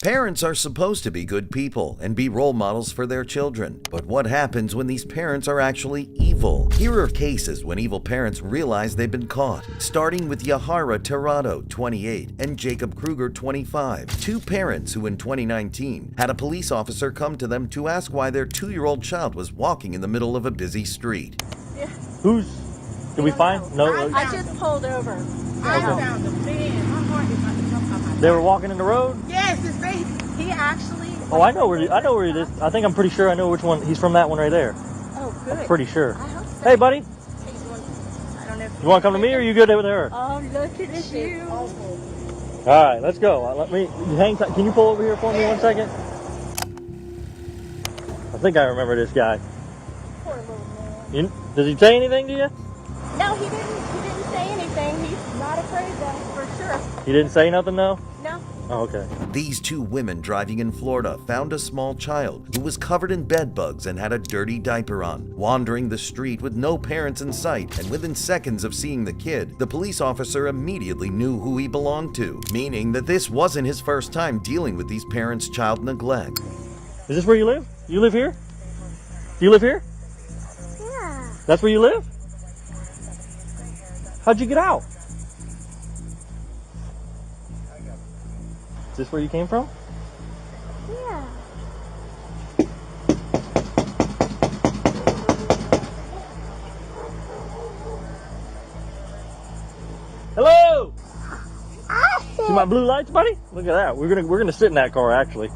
Parents are supposed to be good people and be role models for their children. But what happens when these parents are actually evil? Here are cases when evil parents realize they've been caught, starting with Yahara Tirado, 28, and Jacob Kruger, 25, two parents who in 2019 had a police officer come to them to ask why their 2-year-old child was walking in the middle of a busy street. Yeah. Did we find? No. I just pulled over. I found them. Man, my heart is about to jump out my They were walking in the road? Yes, it's safe. He actually... Oh, I know where it is. I think I'm pretty sure I know which one. He's from that one right there. Oh, good. I'm pretty sure. I hope so. Hey, buddy. I don't know if You want to come to me or are you good with her? Oh, look at you. All right, let's go. Let me hang tight. Can you pull over here for me 1 second? I think I remember this guy. Poor little man. Does he say anything to you? No, he didn't say anything. He's not afraid though, for sure. He didn't say nothing though? No. Oh, okay. These two women driving in Florida found a small child who was covered in bed bugs and had a dirty diaper on, wandering the street with no parents in sight, and within seconds of seeing the kid, the police officer immediately knew who he belonged to, meaning that this wasn't his first time dealing with these parents' child neglect. Is this where you live? You live here? Do you live here? Yeah. That's where you live? How'd you get out? Is this where you came from? Yeah. Hello! Awesome. See my blue lights, buddy? Look at that. We're gonna sit in that car actually.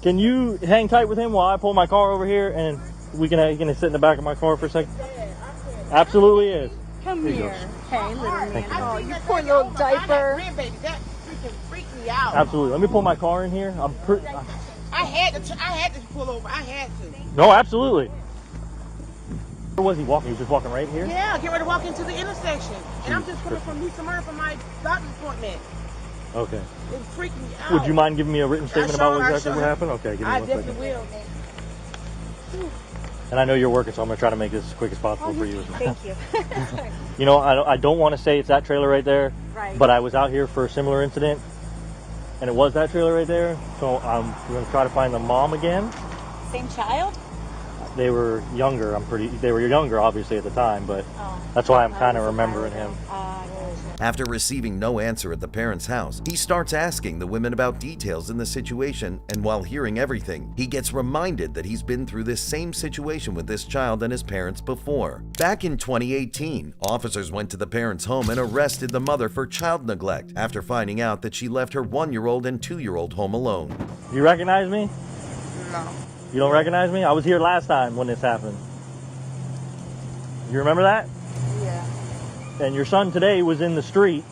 Can you hang tight with him while I pull my car over here and you can sit in the back of my car for a second? Absolutely is. Come Here you here. Hey, little man. Thank you. Oh, you poor little diaper. That freaking freaked me out. Absolutely. Let me pull my car in here. I had to pull over. I had to. No, absolutely. Where was he walking? He was just walking right here? Yeah, get ready to walk into the intersection. And I'm just coming from Lisa Murray for my doctor's appointment. Okay. It freaked me out. Would you mind giving me a written statement about I exactly sure. what happened? Okay, give me I 1 definitely second. will. And I know you're working, so I'm going to try to make this as quick as possible for you. Thank you. You know, I don't want to say it's that trailer right there, Right. but I was out here for a similar incident, and it was that trailer right there. So I'm going to try to find the mom again. Same child? They were younger. They were younger, obviously, at the time, but that's why I'm kind of remembering him. After receiving no answer at the parents' house, he starts asking the women about details in the situation, and while hearing everything, he gets reminded that he's been through this same situation with this child and his parents before. Back in 2018, officers went to the parents' home and arrested the mother for child neglect after finding out that she left her 1-year-old and 2-year-old home alone. You recognize me? No. You don't recognize me? I was here last time when this happened. You remember that? Yeah. And your son today was in the street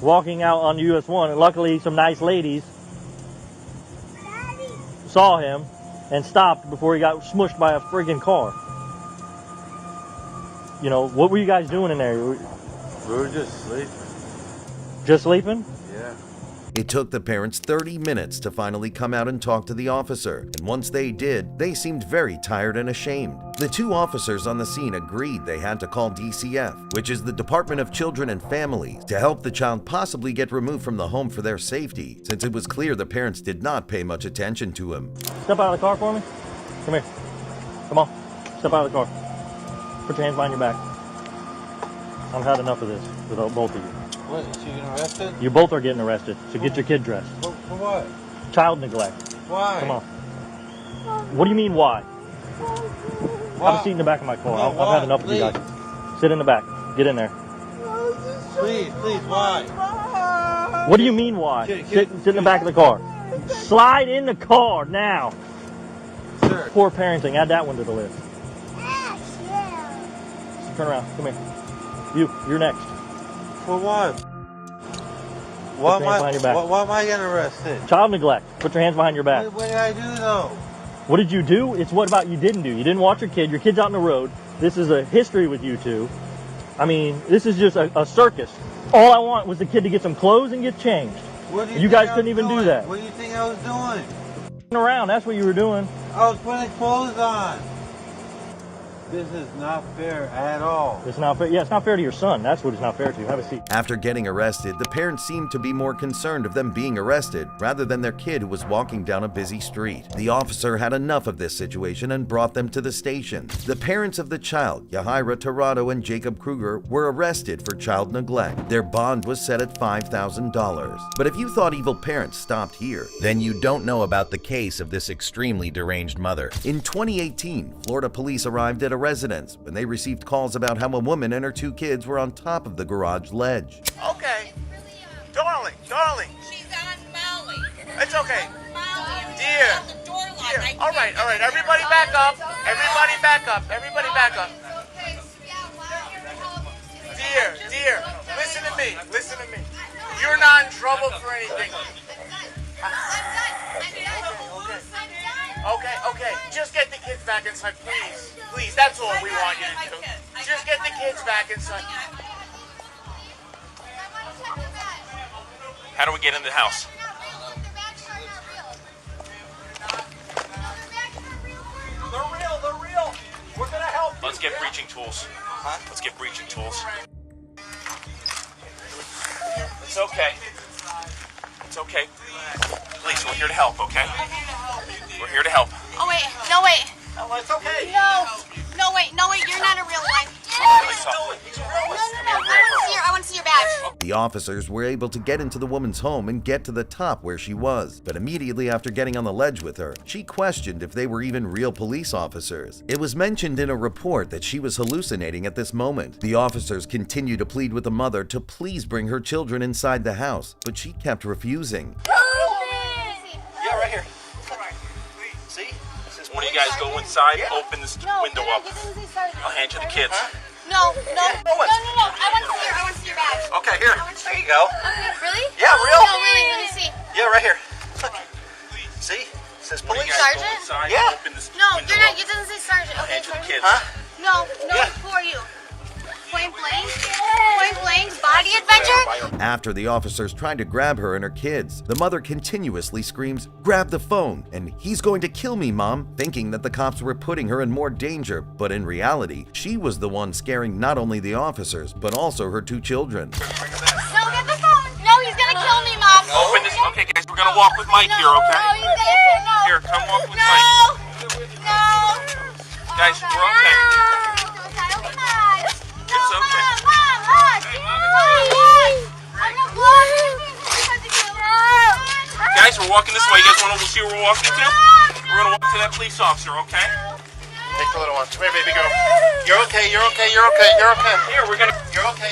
walking out on US 1, and luckily some nice ladies saw him and stopped before he got smushed by a friggin' car. You know, what were you guys doing in there? We were just sleeping. Just sleeping? Yeah. It took the parents 30 minutes to finally come out and talk to the officer, and once they did, they seemed very tired and ashamed. The two officers on the scene agreed they had to call DCF, which is the Department of Children and Families, to help the child possibly get removed from the home for their safety, since it was clear the parents did not pay much attention to him. Step out of the car for me. Come here. Come on. Step out of the car. Put your hands behind your back. I've had enough of this with both of you. What, is she getting arrested? You both are getting arrested, so get your kid dressed. For what? Child neglect. Why? Come on. What do you mean, why? Why? Have a seat in the back of my car. No, I've why? had enough of you Please. guys. Sit in the back. Get in there. Please, why? What do you mean, why? Get- Sit in the back of the car. Slide in the car now. Sir. Poor parenting. Add that one to the list. Turn around. Come here. You're next. For what? Put your hands behind your back. Why am I getting arrested? Child neglect. Put your hands behind your back. What did I do though? What did you do? It's what about you didn't do. You didn't watch your kid. Your kid's out on the road. This is a history with you two. I mean, this is just a circus. All I want was the kid to get some clothes and get changed. What do You think guys I couldn't was even do doing? that. What do you think I was doing? Around. That's what you were doing. I was putting clothes on. This is not fair at all. It's not fair. Yeah, it's not fair to your son. That's what it's not fair to. Have a seat. After getting arrested, the parents seemed to be more concerned of them being arrested rather than their kid who was walking down a busy street. The officer had enough of this situation and brought them to the station. The parents of the child, Yahira Tirado and Jacob Kruger, were arrested for child neglect. Their bond was set at $5,000. But if you thought evil parents stopped here, then you don't know about the case of this extremely deranged mother. In 2018, Florida police arrived at a residence when they received calls about how a woman and her 2 kids were on top of the garage ledge. Okay. Darling. She's on Molly. It's okay. Molly, Dear. on the door lock. Dear. All right. Everybody back up. Everybody back up. Dear. Listen to me. You're not in trouble for anything. Okay. Just get the kids back inside, please. Please, that's all we want you to do. Just get the kids back inside. How do we get in the house? They're real. We're gonna help you. Let's get breaching tools. Let's get breaching tools. It's okay. Police, we're here to help, okay? We're here to help. Oh, wait. No, wait. Oh, it's okay. No, wait. You're not a real one. Police No. I want to see your badge. The officers were able to get into the woman's home and get to the top where she was, but immediately after getting on the ledge with her, she questioned if they were even real police officers. It was mentioned in a report that she was hallucinating at this moment. The officers continued to plead with the mother to please bring her children inside the house, but she kept refusing. Yeah, right here. See? Says one of you guys go inside, open this window up. I'll hand you the kids. No. I want to see your badge. Okay, here. There you go. Really? Yeah, real. No, really. Let me see. Yeah, right here. Look. See? Says police. Sergeant? Inside, Yeah. open this No, window you're not. up. It doesn't say sergeant. I'll Okay, hand you the sergeant. kids. No. Yeah. Who are you? Point blank. Body adventure? After the officers tried to grab her and her kids, the mother continuously screams, "Grab the phone," and "He's going to kill me, Mom," thinking that the cops were putting her in more danger, but in reality, she was the one scaring not only the officers, but also her 2 children. No, get the phone. No, he's gonna kill me, Mom. Open this. Okay, guys, we're gonna walk with Mike here, No, okay? he's gonna kill me. Here, come walk with Mike. No. Guys, we're okay. It's okay. Guys, we're walking this way. You guys want to see where we're walking to? We're gonna walk to that police officer, okay? Take the little one. Come here, baby girl. You're okay. Here, we're gonna. You're okay.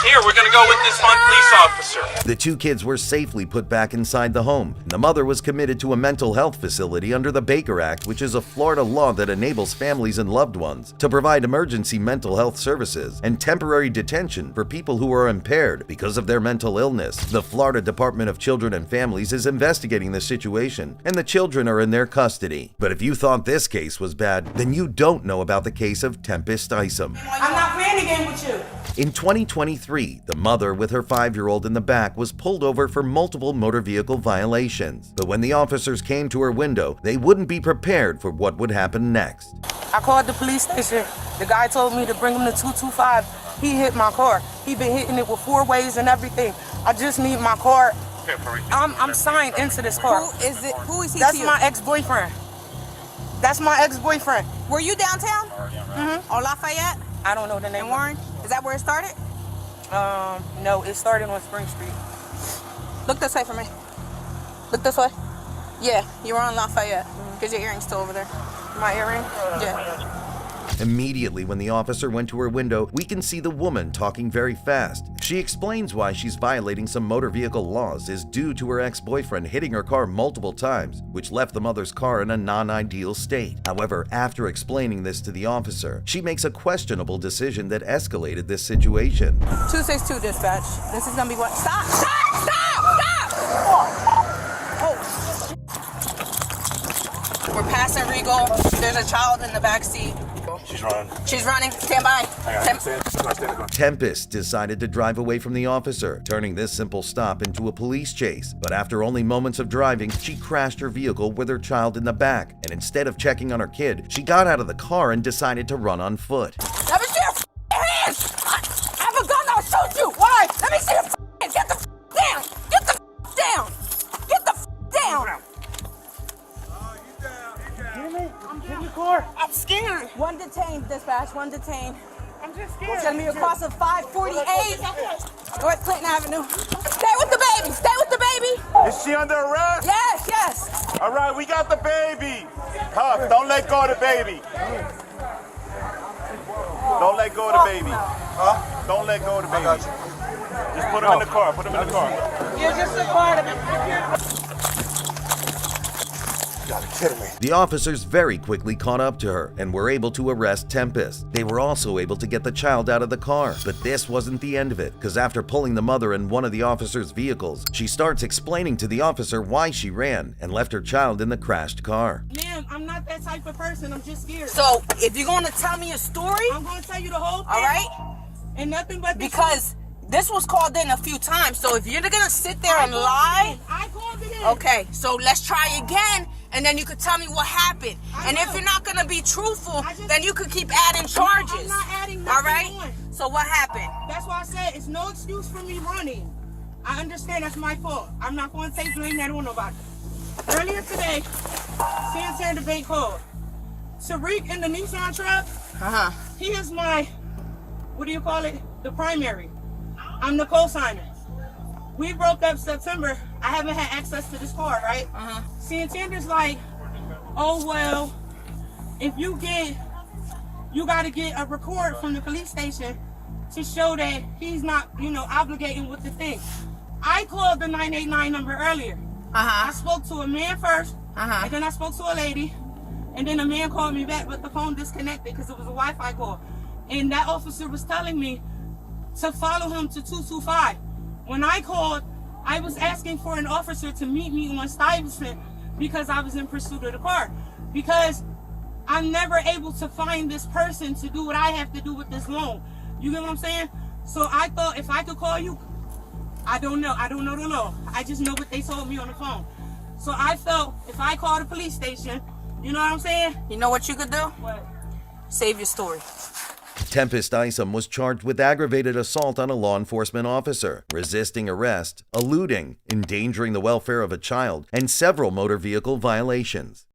Here, we're gonna go with this one police officer. The 2 kids were safely put back inside the home. The mother was committed to a mental health facility under the Baker Act, which is a Florida law that enables families and loved ones to provide emergency mental health services and temporary detention for people who are impaired because of their mental illness. The Florida Department of Children and Families is investigating the situation, and the children are in their custody. But if you thought this case was bad, then you don't know about the case of Tempest Isom. I'm not playing the game with you. In 2023, the mother with her 5-year-old in the back was pulled over for multiple motor vehicle violations. But when the officers came to her window, they wouldn't be prepared for what would happen next. I called the police station. The guy told me to bring him to 225. He hit my car. He been hitting it with 4 ways and everything. I just need my car. I'm signed into this car. Who is he That's to you? my ex-boyfriend. Were you downtown? On Lafayette I don't know the name. and Warren? Is that where it started? No, it started on Spring Street. Look this way for me. Look this way. Yeah, you were on Lafayette. Because your earring's still over there. My earring? Yeah. Immediately when the officer went to her window, we can see the woman talking very fast. She explains why she's violating some motor vehicle laws is due to her ex-boyfriend hitting her car multiple times, which left the mother's car in a non-ideal state. However, after explaining this to the officer, she makes a questionable decision that escalated this situation. 262 dispatch. This is gonna be what? Stop! We're passing Regal. There's a child in the back seat. She's running. She's running. Stand by. Tempest decided to drive away from the officer, turning this simple stop into a police chase. But after only moments of driving, she crashed her vehicle with her child in the back. And instead of checking on her kid, she got out of the car and decided to run on foot. Let me see your hands. I have a gun. I'll shoot you. Why? Let me see your hands. Get the down. Get the down. Get the down. I'm scared. One detained, dispatch. One detained. I'm just scared. Send me across of 548 North Clinton Avenue. Stay with the baby. Stay with the baby. Is she under arrest? Yes, yes. All right, we got the baby. Huff, don't let go of the baby. Don't let go of the baby. Huh? Don't let go of the baby. Just put him in the car. Put him in the car. You're just a part of it. The officers very quickly caught up to her and were able to arrest Tempest. They were also able to get the child out of the car. But this wasn't the end of it, because after pulling the mother in one of the officer's vehicles, she starts explaining to the officer why she ran and left her child in the crashed car. Ma'am, I'm not that type of person. I'm just scared. So, if you're going to tell me a story, I'm going to tell you the whole thing. all right? And nothing but the Because this was called in a few times. So, if you're going to sit there and lie, I called it in. okay, so let's try again, and then you could tell me what happened. I And if will. you're not going to be truthful, just- then you could keep adding charges. I'm not adding all nothing right? on. So, what happened? That's why I said it's no excuse for me running. I understand that's my fault. I'm not going to take blame that on nobody. Earlier today, Santander Bank called. Tariq in the Nissan truck, Uh-huh. he is my, what do you call it? The primary. I'm the co-signer. We broke up September. I haven't had access to this car, right? Uh-huh. Santander's like, oh, well, if you got to get a record from the police station to show that he's not, obligating with the thing. I called the 989 number earlier. I Uh-huh. spoke to a man first, Uh-huh. and then I spoke to a lady, and then a man called me back, but the phone disconnected because it was a Wi-Fi call. And that officer was telling me to follow him to 225. When I called, I was asking for an officer to meet me on Stuyvesant because I was in pursuit of the car. Because I'm never able to find this person to do what I have to do with this loan. You get what I'm saying? So I thought if I could call you, I don't know the law. I just know what they told me on the phone. So I felt if I call the police station, you know what I'm saying? You know what you could do? What? Save your story. Tempest Isom was charged with aggravated assault on a law enforcement officer, resisting arrest, eluding, endangering the welfare of a child, and several motor vehicle violations.